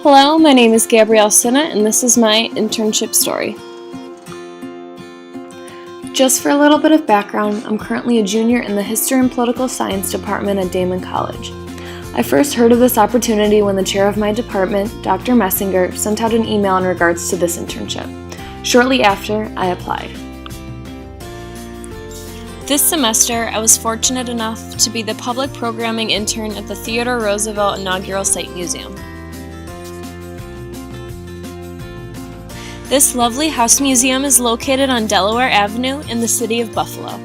Hello, my name is Gabrielle Sinnott, and this is my internship story. Just for a little bit of background, I'm currently a junior in the History and Political Science department at Damon College. I first heard of this opportunity when the chair of my department, Dr. Messinger, sent out an email in regards to this internship. Shortly after, I applied. This semester, I was fortunate enough to be the public programming intern at the Theodore Roosevelt Inaugural Site Museum. This lovely house museum is located on Delaware Avenue in the city of Buffalo.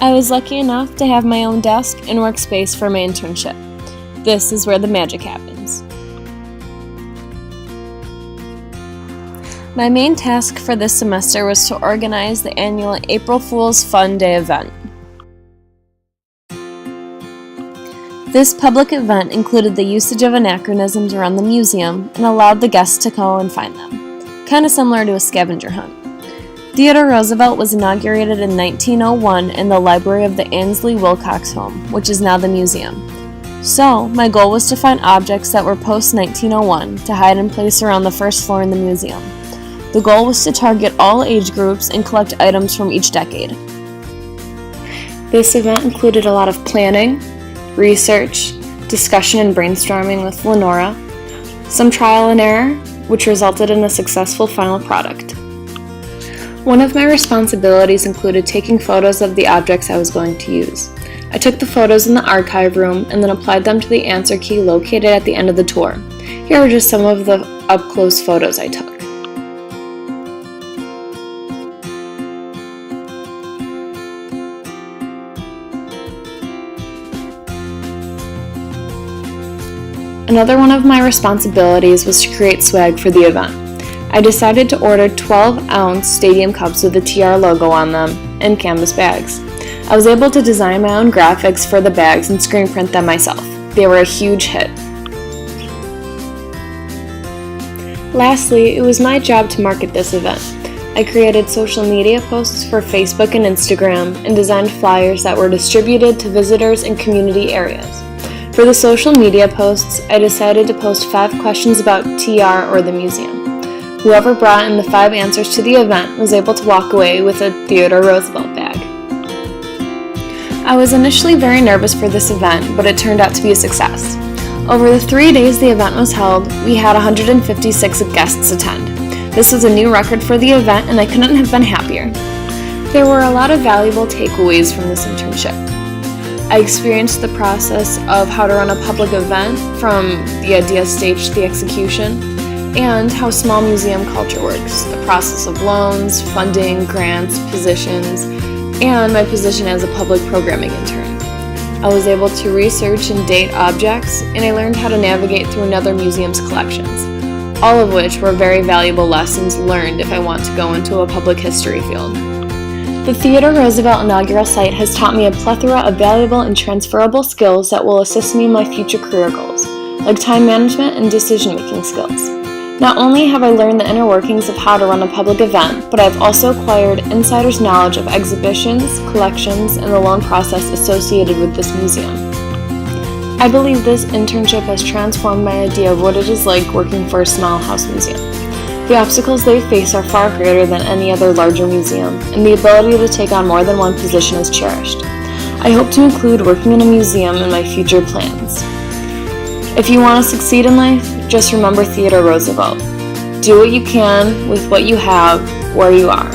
I was lucky enough to have my own desk and workspace for my internship. This is where the magic happens. My main task for this semester was to organize the annual April Fool's Fun Day event. This public event included the usage of anachronisms around the museum and allowed the guests to go and find them, kind of similar to a scavenger hunt. Theodore Roosevelt was inaugurated in 1901 in the library of the Annesley Wilcox Home, which is now the museum. So, my goal was to find objects that were post-1901 to hide and place around the first floor in the museum. The goal was to target all age groups and collect items from each decade. This event included a lot of planning, research, discussion and brainstorming with Lenora, some trial and error, which resulted in a successful final product. One of my responsibilities included taking photos of the objects I was going to use. I took the photos in the archive room and then applied them to the answer key located at the end of the tour. Here are just some of the up-close photos I took. Another one of my responsibilities was to create swag for the event. I decided to order 12-ounce stadium cups with the TR logo on them and canvas bags. I was able to design my own graphics for the bags and screen print them myself. They were a huge hit. Lastly, it was my job to market this event. I created social media posts for Facebook and Instagram and designed flyers that were distributed to visitors in community areas. For the social media posts, I decided to post 5 questions about TR or the museum. Whoever brought in the 5 answers to the event was able to walk away with a Theodore Roosevelt bag. I was initially very nervous for this event, but it turned out to be a success. Over the 3 days the event was held, we had 156 guests attend. This is a new record for the event, and I couldn't have been happier. There were a lot of valuable takeaways from this internship. I experienced the process of how to run a public event, from the idea stage to the execution, and how small museum culture works, the process of loans, funding, grants, positions, and my position as a public programming intern. I was able to research and date objects, and I learned how to navigate through another museum's collections, all of which were very valuable lessons learned if I want to go into a public history field. The Theodore Roosevelt Inaugural Site has taught me a plethora of valuable and transferable skills that will assist me in my future career goals, like time management and decision-making skills. Not only have I learned the inner workings of how to run a public event, but I've also acquired insider's knowledge of exhibitions, collections, and the loan process associated with this museum. I believe this internship has transformed my idea of what it is like working for a small house museum. The obstacles they face are far greater than any other larger museum, and the ability to take on more than one position is cherished. I hope to include working in a museum in my future plans. If you want to succeed in life, just remember Theodore Roosevelt. Do what you can with what you have, where you are.